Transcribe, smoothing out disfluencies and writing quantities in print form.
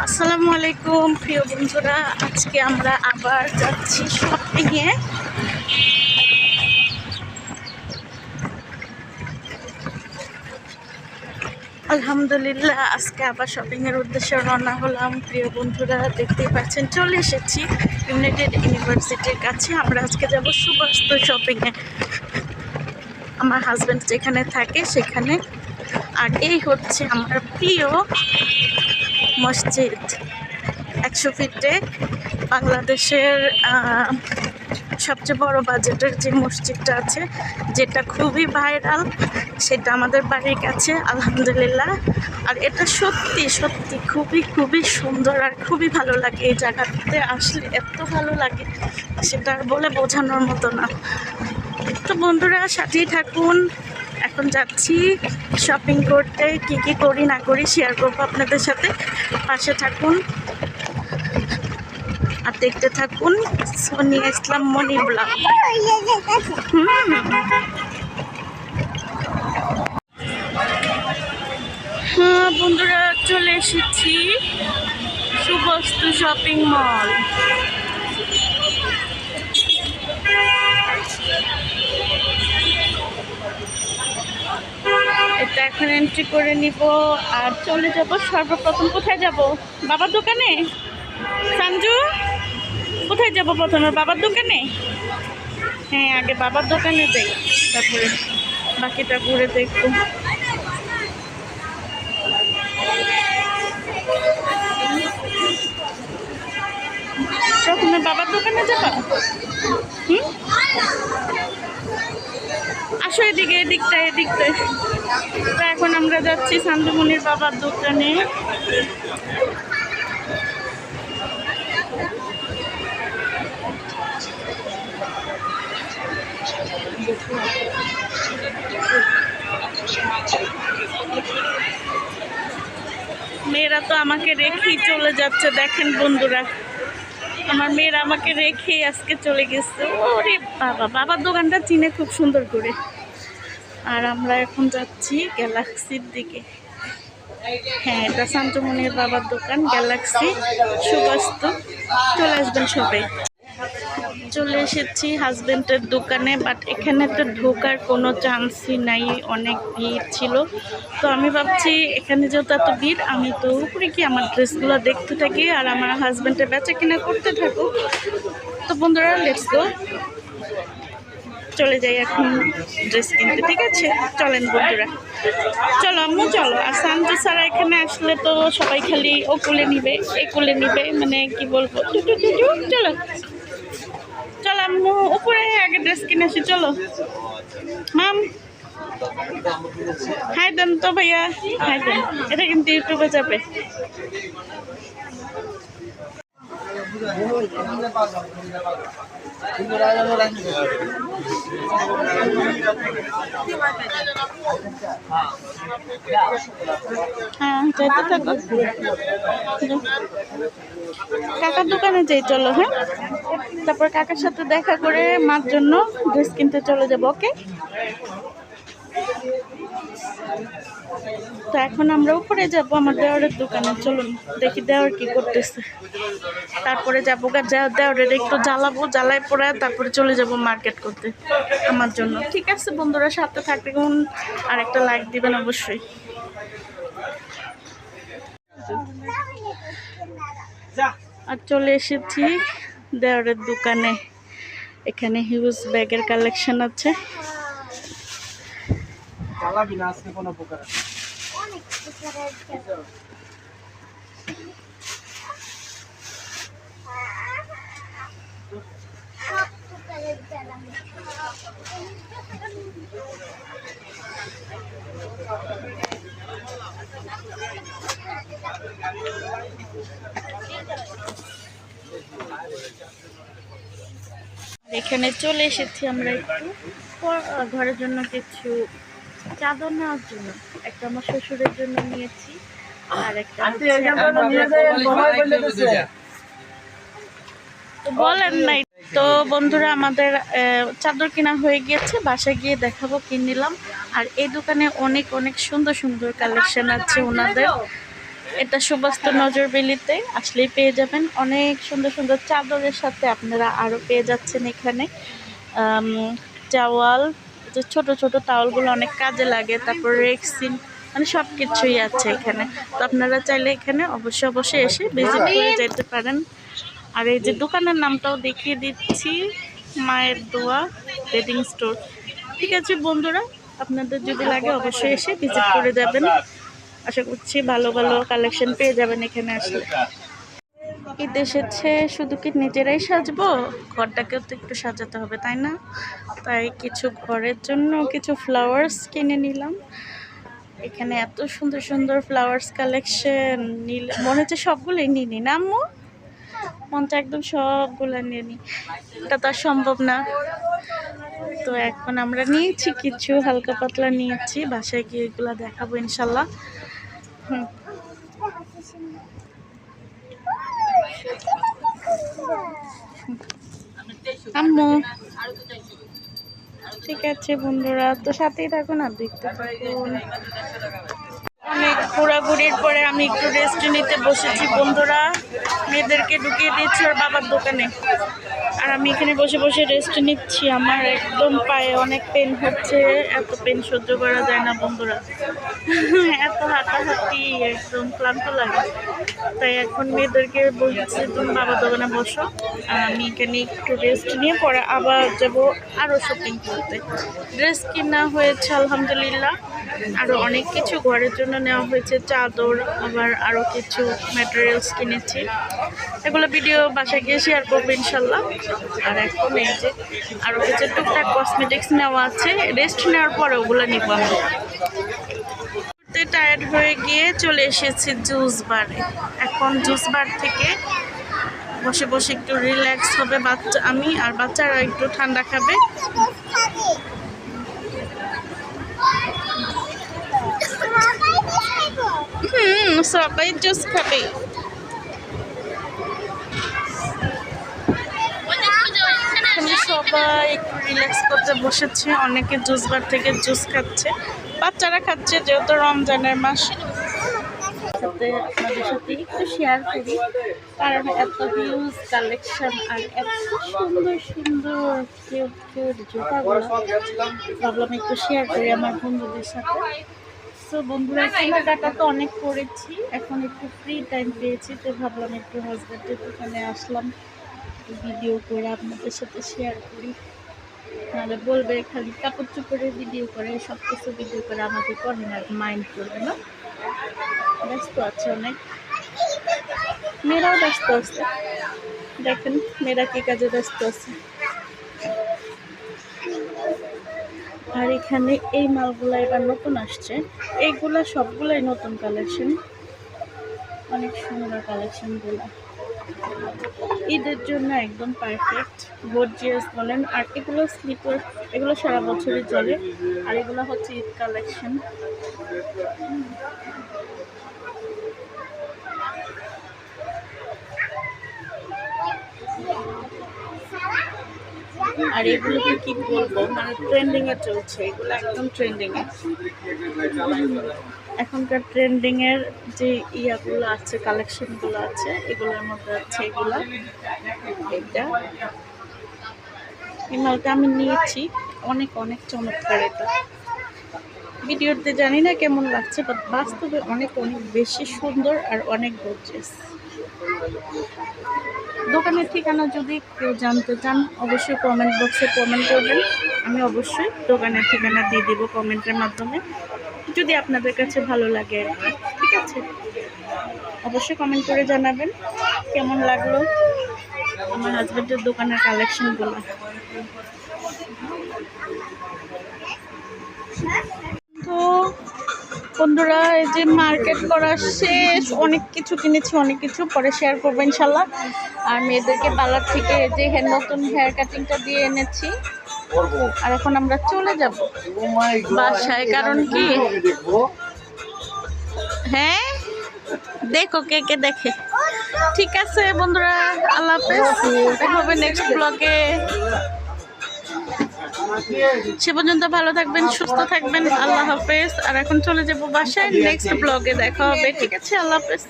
আসসালামু আলাইকুম প্রিয় বন্ধুরা, আজকে আমরা আবার যাচ্ছি শপিংয়ে। আলহামদুলিল্লাহ, আজকে আবার শপিংয়ের উদ্দেশ্যে রওনা হলাম। প্রিয় বন্ধুরা, দেখতেই পাচ্ছেন চলে এসেছি ইউনাইটেড ইউনিভার্সিটির কাছে। আমরা আজকে যাব সুবাস্তু শপিংয়ে, আমার হাজব্যান্ড যেখানে থাকে সেখানে। আর এই হচ্ছে আমার প্রিয় মসজিদ, 100 ফিটে বাংলাদেশের সবচেয়ে বড় বাজেটের যে মসজিদটা আছে, যেটা খুবই ভাইরাল, সেটা আমাদের বাড়ির কাছে আলহামদুলিল্লাহ। আর এটা সত্যি সত্যি খুবই খুবই সুন্দর আর খুবই ভালো লাগে। এই জায়গাতে আসলে এত ভালো লাগে, সেটা আর বলে বোঝানোর মতো না। তো বন্ধুরা, সাথেই থাকুন। এখন যাচ্ছি শপিং করতে, কি কি করি না করি শেয়ার করবো আপনাদের সাথে। পাশে থাকুন আর দেখতে থাকুন সোনিয়া ইসলাম মনি ব্লগ। হ্যাঁ বন্ধুরা, চলে এসেছি সুবস্তু শপিং মল। এটা এখন এন্ট্রি করে নিব আর চলে যাব। সর্বপ্রথম কোথায় যাব? বাবার দোকানে। সঞ্জু, কোথায় যাব প্রথমে? বাবার দোকানে। হ্যাঁ, আগে বাবার দোকানে যাই, তারপরে বাকিটা ঘুরে দেখবো। প্রথমে বাবার দোকানে যাবা? আসো এদিকে, এদিকটায়। তো এখন আমরা যাচ্ছি সঞ্জুমনির বাবার দোকানে। মেয়েরা তো আমাকে রেখেই চলে যাচ্ছে, দেখেন বন্ধুরা, আমার মেয়েরা আমাকে রেখেই আজকে চলে গেছে। ওরে বাবা, বাবার দোকানটা চিনে খুব সুন্দর করে। আর আমরা এখন যাচ্ছি গ্যালাক্সির দিকে। হ্যাঁ, এটা সঞ্জুমনির বাবার দোকান, গ্যালাক্সি সুবাস্তু। চলে আসবেন সবাই। চলে এসেছি হাজবেন্ডের দোকানে, বাট এখানে তো ঢোকার কোনো চান্সই নাই, অনেক ভিড় ছিল। তো আমি ভাবছি এখানে যেহেতু এত ভিড়, আমি তো উপরে কি আমার ড্রেসগুলো দেখতে থাকি আর আমার হাজবেন্ডের বেচা কিনা করতে থাকুক। তো বন্ধুরা, লেটস গো, চলে যাই এখন ড্রেস কিনতে। ঠিক আছে, চলেন বন্ধুরা, চলো আম্মু চলো। আর সঞ্জু স্যার এখানে আসলে তো সবাই খালি ও কুলে নিবে, এ কুলে নিবে, মানে কি বলবো। চলো চলো আম্মু, উপরে আগে ড্রেস কিনে আসি, চলো। মাম, হাই দেন তো ভাইয়া, হাই দেন। এটা কিন্তু ইউটিউবে যাবে। হ্যাঁ, যাইতে থাকো। কাকার দোকানে যাই, চলো। হ্যাঁ, তারপর কাকার সাথে দেখা করে মার জন্য ড্রেস কিনতে চলে যাবো। ওকে, তো এখন আমরা উপরে যাবো আমার দেওয়ারের দোকানে। চলুন দেখি দেওয়ার কি করতেছে, তারপরে যাবো দেওয়ারের একটু জ্বালাবো, জ্বালাই পরে তারপরে চলে যাব মার্কেট করতে আমার জন্য। ঠিক আছে বন্ধুরা, সাথে থাকুন আর একটা লাইক দিবেন অবশ্যই। আর চলে এসেছি দেওয়ারের দোকানে। এখানে হিউজ ব্যাগের কালেকশন আছে। এখানে চলে এসেছি আমরা একটু ঘরের জন্য কিছু চাদর নেওয়ার জন্য। একটা আমার শ্বশুরের জন্য নিয়েছি, আর একটা বলেন নাই। তো বন্ধুরা, আমাদের চাদর কেনা হয়ে গিয়েছে, বাসায় গিয়ে দেখাবো কি নিলাম। আর এই দোকানে অনেক অনেক সুন্দর সুন্দর কালেকশন আছে ওনাদের। এটা সুবাস্ত নজরবেলিতে আসলেই পেয়ে যাবেন। অনেক সুন্দর সুন্দর চাদরের সাথে আপনারা আরও পেয়ে যাচ্ছেন এখানে টাওয়াল, যে ছোট ছোট টাওয়ালগুলো অনেক কাজে লাগে, তারপর রেক্সিন, মানে সব কিছুই আছে এখানে। তো আপনারা চাইলে এখানে অবশ্যই এসে ভিজিট করে যেতে পারেন। আর এই যে দোকানের নামটাও দেখিয়ে দিচ্ছি, মায়ের দোয়া বেডিং স্টোর। ঠিক আছে বন্ধুরা, আপনাদের যদি লাগে অবশ্যই এসে ভিজিট করে যাবেন। আশা করছি ভালো ভালো কালেকশন পেয়ে যাবেন এখানে আসলে। ঈদ এসেছে, শুধু কি নিজেরাই সাজবো, ঘরটাকেও তো একটু সাজাতে হবে তাই না? তাই কিছু ঘরের জন্য কিছু ফ্লাওয়ার্স কিনে নিলাম। এখানে এত সুন্দর সুন্দর ফ্লাওয়ার্স কালেকশন, মনে হচ্ছে সবগুলোই নিয়ে নিই না আম্মু, মনটা একদম সবগুলো নিয়ে নিই, এটা তো আর সম্ভব না। তো এখন আমরা নিয়েছি কিছু হালকা পাতলা নিয়েছি, বাসায় গিয়ে এগুলো দেখাবো ইনশাল্লাহ। আম্মু ঠিক আছে বন্ধুরা, তো সাথেই থাকুন আর দেখতে থাকুন। অনেক ঘোরাঘুরির পরে আমি একটু রেস্ট নিতে বসেছি বন্ধুরা। মেয়েদেরকে ঢুকিয়ে দিচ্ছি ওর বাবার দোকানে, আর আমি এখানে বসে বসে রেস্ট নিচ্ছি। আমার একদম পায়ে অনেক পেন হচ্ছে, এত পেন সহ্য করা যায় না বন্ধুরা। এত হাঁটাহাঁটি একদম ক্লান্ত লাগে। তাই এখন মেয়েদেরকে বলছি তুমি বাবার দোকানে বসো, আর আমি এখানে একটু রেস্ট নিয়ে পরে আবার যাব আরও শপিং করতে। ড্রেস কেনা হয়েছে আলহামদুলিল্লাহ, আরও অনেক কিছু ঘরের জন্য নেওয়া হয়েছে, চাদর, আবার আরও কিছু ম্যাটেরিয়ালস কিনেছি। এগুলো ভিডিও বাসায় গিয়ে শেয়ার করবো ইনশাল্লাহ। আর এখন এই যে আরও কিছু টুকটাক কসমেটিক্স নেওয়া আছে, রেস্ট নেওয়ার পরে ওগুলো নিব আমরা। টায়ার্ড হয়ে গিয়ে চলে এসেছি জুস বারে। এখন জুস বার থেকে বসে বসে একটু রিল্যাক্স হবে আমি আর বাচ্চারা একটু ঠান্ডা খাবে। সবাই জুস খাবে। সবাই একটু রিল্যাক্স করতে বসেছে, অনেকে জুস বার থেকে জুস খাচ্ছে, বাচ্চারা খাচ্ছে যেহেতু রমজানের মাস। সাথে আপনাদের সাথে একটু শেয়ার করি, কারণ এত হিউজ কালেকশন আর এত সুন্দর সুন্দর কিউট কিউট জুতাগুলো ভাবলাম একটু শেয়ার করি আমার বন্ধুদের সাথে। তো বন্ধুরা কেনাকাটা তো অনেক করেছি, এখন একটু ফ্রি টাইম পেয়েছি, তো ভাবলাম একটু হাজব্যান্ডের দোকানে আসলাম, ভিডিও করে আপনাদের সাথে শেয়ার করি। নাহলে বলবে খালি কাপড় চোপড়ে ভিডিও করে, সব কিছু ভিডিও করে আমাকে করে না, মাইন্ড করবে না। ব্যস্ত আছে অনেক, মেয়েরাও ব্যস্ত আছে, দেখেন মেয়েরা কি কাজে ব্যস্ত আছে। আর এখানে এই মালগুলো এবার নতুন আসছে, এইগুলা সবগুলাই নতুন কালেকশন, অনেক সুন্দর কালেকশনগুলো, ঈদের জন্য একদম পারফেক্ট, গর্জিয়াস বলেন। আর এগুলো স্লিপার, এগুলো সারা বছরই চলে, আর এগুলো হচ্ছে ঈদ কালেকশন। আর এগুলোকে কি বলবো, মানে ট্রেন্ডিং এ চলছে, এগুলো একদম ট্রেন্ডিং এ। এখনকার ট্রেন্ডিং এর যে ইয়াগুলো আছে, কালেকশনগুলো আছে, এগুলোর মধ্যে আছে এগুলা। এটা এই মালটা আমি নিয়েছি, অনেক অনেক চমৎকার। এটা ভিডিওতে জানি না কেমন লাগছে, বাট বাস্তবে অনেক অনেক বেশি সুন্দর আর অনেক গর্জিয়াস। দোকানের ঠিকানা যদি কেউ জানতে চান অবশ্যই কমেন্ট বক্সে কমেন্ট করবেন, আমি অবশ্যই দোকানের ঠিকানা দিয়ে দেবো কমেন্টের মাধ্যমে, যদি আপনাদের কাছে ভালো লাগে। ঠিক আছে, অবশ্যই কমেন্ট করে জানাবেন কেমন লাগলো আমার হাজব্যান্ডের দোকানের কালেকশনগুলো। তো বন্ধুরা এই যে মার্কেট করা শেষ, অনেক কিছু কিনেছি, অনেক কিছু পরে শেয়ার করবো ইনশাল্লাহ। আর মেয়েদেরকে পার্লার থেকে যে নতুন হেয়ার কাটিংটা দিয়ে এনেছি, আর এখন আমরা চলে যাব বাসায়। কারণ কি, হ্যাঁ দেখো কে কে দেখে। ঠিক আছে বন্ধুরা, আল্লাহ হাফেজ, দেখা হবে নেক্সট ব্লগে। সে পর্যন্ত ভালো থাকবেন, সুস্থ থাকবেন। আল্লাহ হাফেজ। আর এখন চলে যাবো বাসায়। নেক্সট ব্লগে দেখা হবে, ঠিক আছে? আল্লাহ হাফেজ।